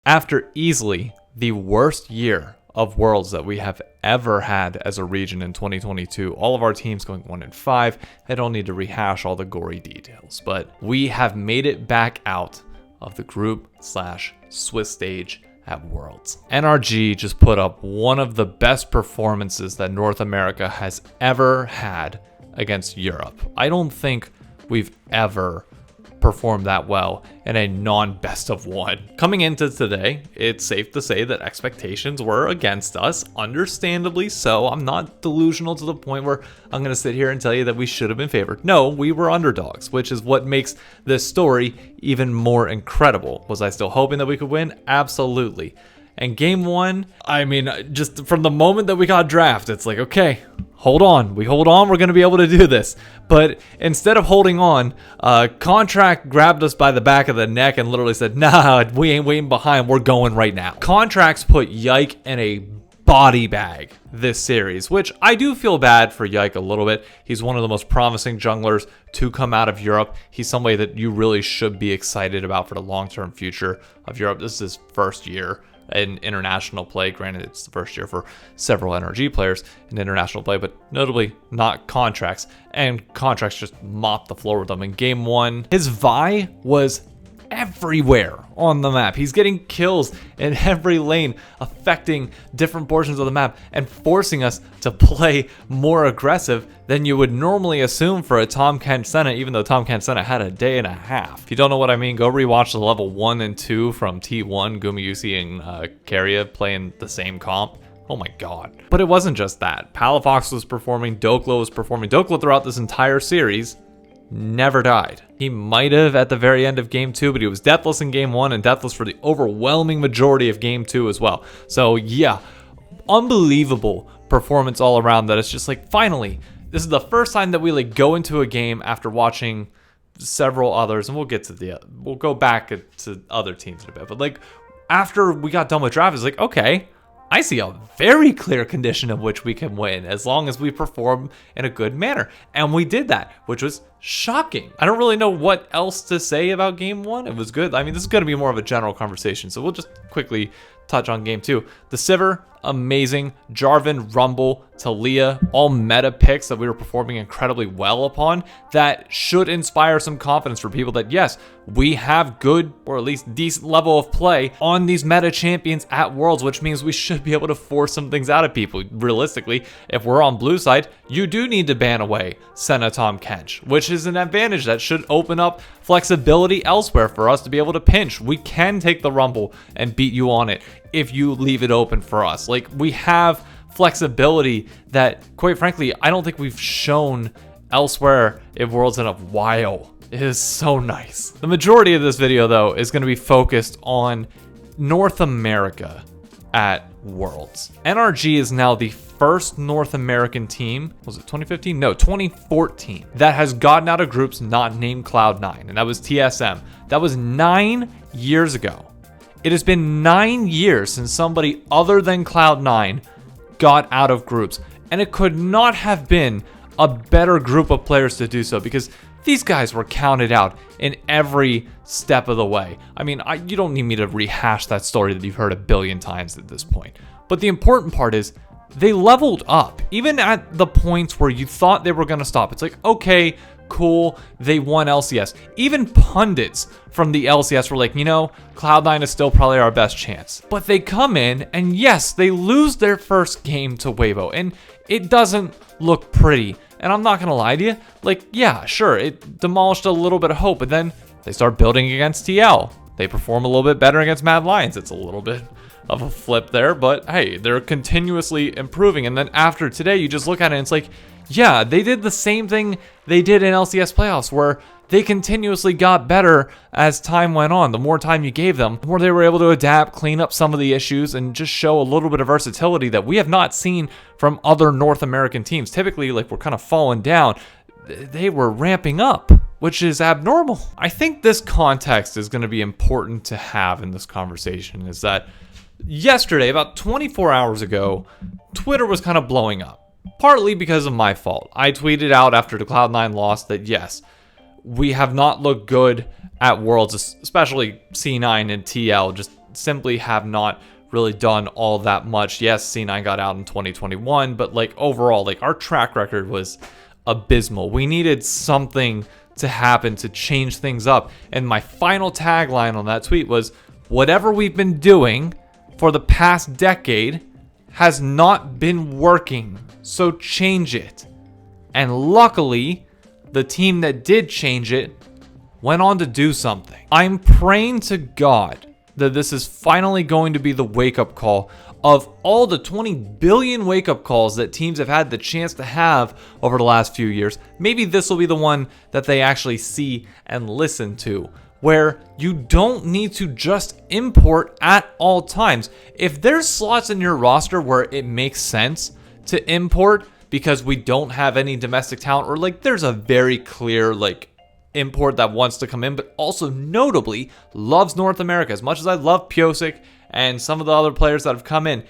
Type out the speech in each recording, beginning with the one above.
After easily the worst year of Worlds that we have ever had as a region in 2022, all of our teams going 1-5. I don't need to rehash all the gory details, but we have made it back out of the group/Swiss stage at Worlds. NRG just put up one of the best performances that North America has ever had against Europe. I don't think we've ever performed that well in a non-best of one. Coming into today, it's safe to say that expectations were against us, understandably so. I'm not delusional to the point where I'm going to sit here and tell you that we should have been favored. No, we were underdogs, which is what makes this story even more incredible. Was I still hoping that we could win? Absolutely. And game one, I mean, just from the moment that we got drafted, it's like, okay, hold on, we're going to be able to do this. But instead of holding on, Contract grabbed us by the back of the neck and literally said, nah, we ain't waiting behind, we're going right now. Contracts put Yike in a body bag this series, which I do feel bad for Yike a little bit. He's one of the most promising junglers to come out of Europe. He's somebody that you really should be excited about for the long-term future of Europe. This is his first year in international play. Granted, it's the first year for several NRG players in international play, but notably not Contracts. And Contracts just mopped the floor with them. In game one, his Vi was everywhere on the map. He's getting kills in every lane, affecting different portions of the map and forcing us to play more aggressive than you would normally assume for a Tahm Kench Senna, even though Tahm Kench Senna had a day and a half. If you don't know what I mean, go rewatch the level 1 and 2 from T1, Gumayusi and Keria playing the same comp. Oh my god. But it wasn't just that. Palafox was performing, Doklo was performing. Doklo throughout this entire series never died. He might have at the very end of game 2, but he was deathless in game 1 and deathless for the overwhelming majority of game 2 as well. So yeah, unbelievable performance all around that it's just like, finally, this is the first time that we like go into a game after watching several others, and we'll go back to other teams in a bit, but like after we got done with draft, it's like, okay, I see a very clear condition of which we can win as long as we perform in a good manner. And we did that, which was shocking. I don't really know what else to say about game 1. It was good. I mean, this is going to be more of a general conversation, so we'll just quickly touch on game 2. The Sivir, amazing. Jarvan, Rumble, Talia, all meta picks that we were performing incredibly well upon that should inspire some confidence for people that yes, we have good or at least decent level of play on these meta champions at Worlds, which means we should be able to force some things out of people. Realistically, if we're on blue side, you do need to ban away Senna Tahm Kench, which is an advantage that should open up flexibility elsewhere for us to be able to pinch. We can take the Rumble and beat you on it if you leave it open for us. Like, we have flexibility that, quite frankly, I don't think we've shown elsewhere in Worlds in a while. It is so nice. The majority of this video, though, is going to be focused on North America at Worlds. NRG is now the first North American team, was it 2015? No, 2014, that has gotten out of groups not named Cloud9, and that was TSM. That was 9 years ago. It has been 9 years since somebody other than Cloud9 got out of groups, and it could not have been a better group of players to do so, because these guys were counted out in every step of the way. I mean, you don't need me to rehash that story that you've heard a billion times at this point. But the important part is they leveled up, even at the points where you thought they were going to stop. It's like, okay, cool, they won LCS. Even pundits from the LCS were like, you know, Cloud9 is still probably our best chance. But they come in, and yes, they lose their first game to Weibo, and it doesn't look pretty. And I'm not going to lie to you, like, yeah, sure, it demolished a little bit of hope, but then they start building against TL. They perform a little bit better against Mad Lions. It's a little bit of a flip there, but hey, they're continuously improving. And then after today, you just look at it and it's like, yeah, they did the same thing they did in LCS playoffs, where they continuously got better as time went on. The more time you gave them, the more they were able to adapt, clean up some of the issues, and just show a little bit of versatility that we have not seen from other North American teams. Typically, like, we're kind of falling down. They were ramping up, which is abnormal. I think this context is going to be important to have in this conversation, is that yesterday, about 24 hours ago, Twitter was kind of blowing up. Partly because of my fault. I tweeted out after the Cloud9 loss that yes, we have not looked good at Worlds, especially C9 and TL just simply have not really done all that much. Yes, C9 got out in 2021, but like overall, like our track record was abysmal. We needed something to happen to change things up. And my final tagline on that tweet was, whatever we've been doing for the past decade has not been working, so change it. And luckily, the team that did change it went on to do something. I'm praying to God that this is finally going to be the wake-up call of all the 20 billion wake-up calls that teams have had the chance to have over the last few years. Maybe this will be the one that they actually see and listen to, where you don't need to just import at all times. If there's slots in your roster where it makes sense to import because we don't have any domestic talent, or like there's a very clear like import that wants to come in, but also notably loves North America. As much as I love Piosik and some of the other players that have come in,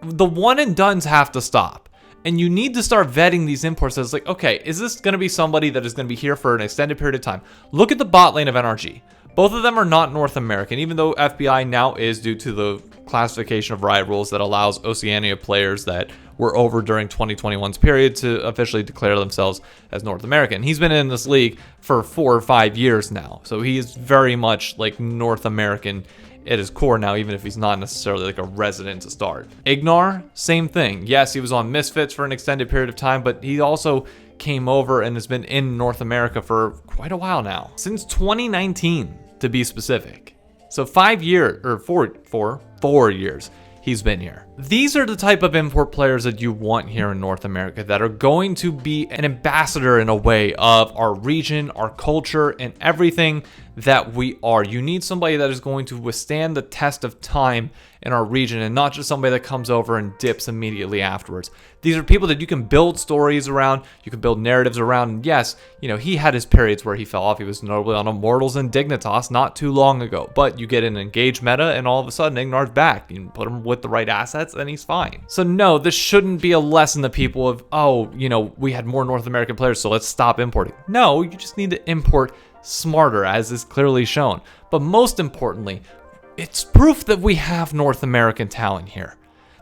the one and dones have to stop. And you need to start vetting these imports as like, okay, is this going to be somebody that is going to be here for an extended period of time? Look at the bot lane of NRG. Both of them are not North American, even though FBI now is, due to the classification of Riot rules that allows Oceania players that were over during 2021's period to officially declare themselves as North American. He's been in this league for 4 or 5 years now, so he is very much like North American at his core now, even if he's not necessarily like a resident to start. Ignar, same thing. Yes, he was on Misfits for an extended period of time, but he also came over and has been in North America for quite a while now, since 2019 to be specific. So 5 years, or 4 years he's been here. These are the type of import players that you want here in North America that are going to be an ambassador in a way of our region, our culture, and everything that we are. You need somebody that is going to withstand the test of time in our region and not just somebody that comes over and dips immediately afterwards. These are people that you can build stories around, you can build narratives around. And yes, you know, he had his periods where he fell off. He was notably on Immortals and Dignitas not too long ago, but you get an engaged meta and all of a sudden Ignar's back. You put him with the right assets and he's fine. So no, this shouldn't be a lesson to people of, oh, you know, we had more North American players, so let's stop importing. No, you just need to import smarter, as is clearly shown. But most importantly, it's proof that we have North American talent here,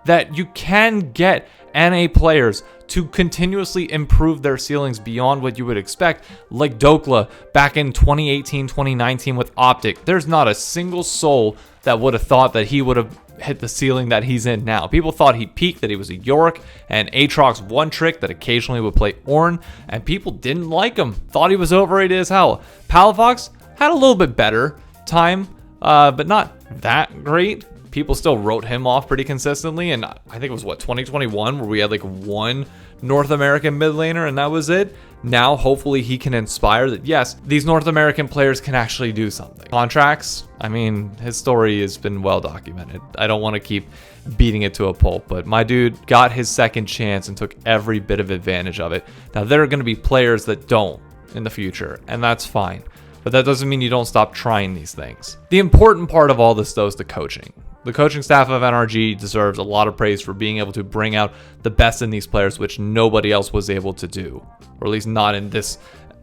that you can get NA players to continuously improve their ceilings beyond what you would expect, like Dokla back in 2018, 2019 with Optic. There's not a single soul that would have thought that he would have hit the ceiling that he's in now. People thought he peaked, that he was a Yorick and Aatrox one trick that occasionally would play Ornn, and people didn't like him, thought he was overrated as hell. Palafox had a little bit better time, but not that great. People still wrote him off pretty consistently, and I think it was, what, 2021 where we had like one North American mid laner and that was it. Now, hopefully he can inspire that, yes, these North American players can actually do something. Contracts, I mean, his story has been well documented. I don't want to keep beating it to a pulp, but my dude got his second chance and took every bit of advantage of it. Now, there are going to be players that don't in the future, and that's fine. But that doesn't mean you don't stop trying these things. The important part of all this, though, is the coaching. The coaching staff of NRG deserves a lot of praise for being able to bring out the best in these players, which nobody else was able to do, or at least not in this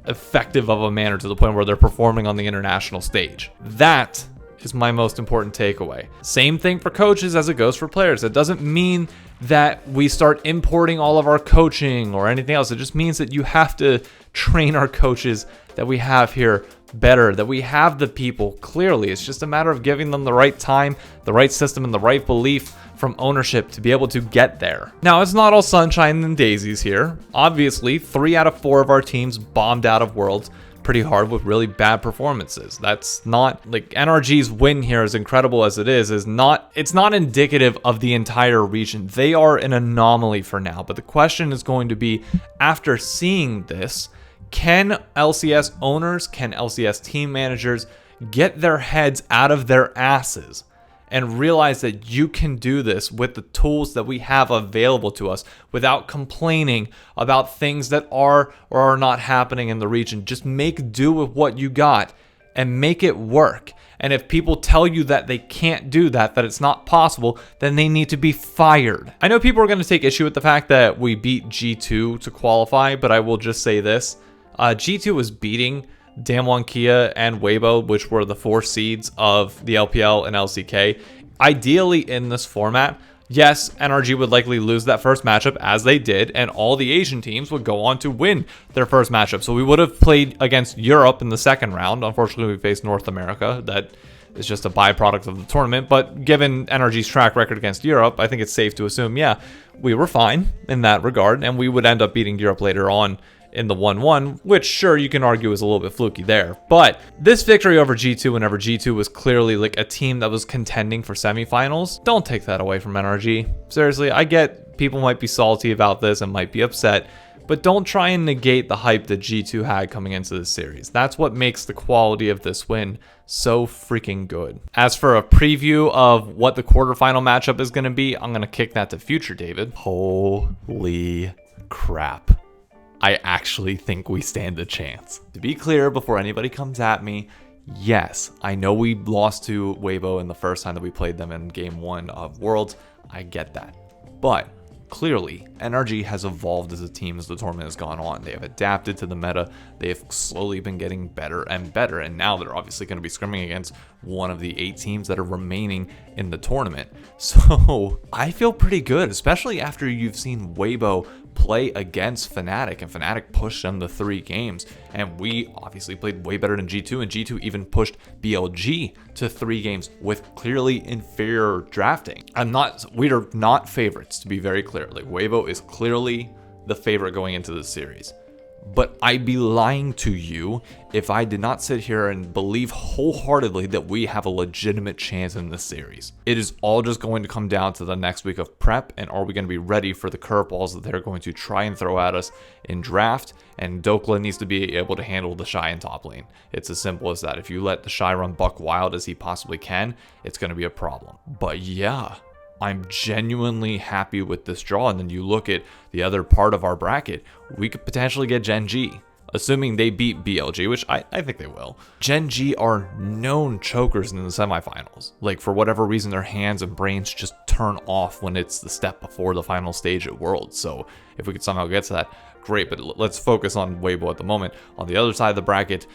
effective of a manner to the point where they're performing on the international stage. That is my most important takeaway. Same thing for coaches as it goes for players. It doesn't mean that we start importing all of our coaching or anything else. It just means that you have to train our coaches that we have here better, that we have the people clearly. It's just a matter of giving them the right time, the right system, and the right belief from ownership to be able to get there. Now, it's not all sunshine and daisies here. Obviously, 3 out of 4 of our teams bombed out of Worlds pretty hard with really bad performances. That's not, like, NRG's win here, as incredible as it is not, it's not indicative of the entire region. They are an anomaly for now, but the question is going to be, after seeing this, can LCS owners, can LCS team managers get their heads out of their asses and realize that you can do this with the tools that we have available to us without complaining about things that are or are not happening in the region? Just make do with what you got and make it work. And if people tell you that they can't do that, that it's not possible, then they need to be fired. I know people are going to take issue with the fact that we beat G2 to qualify, but I will just say this. G2 was beating Damwon Kia and Weibo, which were the 4 seeds of the LPL and LCK. Ideally in this format, yes, NRG would likely lose that first matchup, as they did, and all the Asian teams would go on to win their first matchup. So we would have played against Europe in the second round. Unfortunately, we faced North America. That is just a byproduct of the tournament. But given NRG's track record against Europe, I think it's safe to assume, yeah, we were fine in that regard, and we would end up beating Europe later on in the 1-1, which sure you can argue is a little bit fluky there. But this victory over G2, whenever G2 was clearly like a team that was contending for semifinals, don't take that away from NRG. Seriously, I get people might be salty about this and might be upset, but don't try and negate the hype that G2 had coming into this series. That's what makes the quality of this win so freaking good. As for a preview of what the quarterfinal matchup is going to be, I'm going to kick that to future David. Holy crap. I actually think we stand a chance. To be clear, before anybody comes at me, yes, I know we lost to Weibo in the first time that we played them in Game 1 of Worlds. I get that. But clearly, NRG has evolved as a team as the tournament has gone on. They have adapted to the meta. They have slowly been getting better and better. And now they're obviously going to be scrimming against one of the 8 teams that are remaining in the tournament. So I feel pretty good, especially after you've seen Weibo play against Fnatic, and Fnatic pushed them to 3 games, and we obviously played way better than G2, and G2 even pushed BLG to 3 games with clearly inferior drafting. We are not favorites, to be very clear. Like, Weibo is clearly the favorite going into this series. But I'd be lying to you if I did not sit here and believe wholeheartedly that we have a legitimate chance in this series. It is all just going to come down to the next week of prep, and are we going to be ready for the curveballs that they're going to try and throw at us in draft, and Dokla needs to be able to handle the Shy in top lane. It's as simple as that. If you let the Shy run buck wild as he possibly can, it's going to be a problem. But yeah, I'm genuinely happy with this draw. And then you look at the other part of our bracket, we could potentially get Gen G, assuming they beat BLG, which I think they will. Gen G are known chokers in the semifinals. Like, for whatever reason, their hands and brains just turn off when it's the step before the final stage at Worlds. So if we could somehow get to that, great, but let's focus on Weibo at the moment. On the other side of the bracket,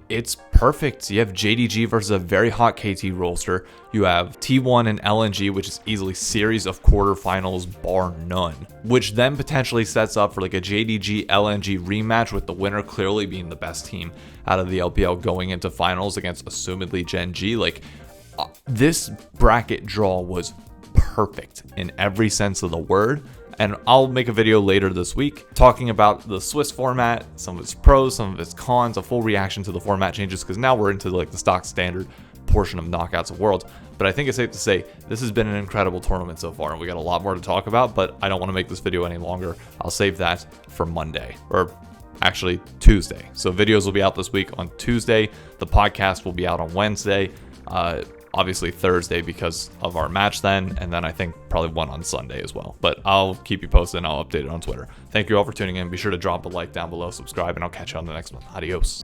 it's perfect. You have JDG versus a very hot KT roster. You have T1 and LNG, which is easily series of quarterfinals bar none, which then potentially sets up for like a JDG LNG rematch, with the winner clearly being the best team out of the LPL going into finals against assumedly Gen G. Like, this bracket draw was perfect in every sense of the word. And I'll make a video later this week talking about the Swiss format, some of its pros, some of its cons, a full reaction to the format changes, because now we're into like the stock standard portion of Knockouts of Worlds. But I think it's safe to say this has been an incredible tournament so far, and we got a lot more to talk about, but I don't want to make this video any longer. I'll save that for Monday, or actually Tuesday. So videos will be out this week on Tuesday. The podcast will be out on Wednesday. Obviously Thursday because of our match then, and then I think probably one on Sunday as well. But I'll keep you posted and I'll update it on Twitter. Thank you all for tuning in. Be sure to drop a like down below, subscribe, and I'll catch you on the next one. Adios.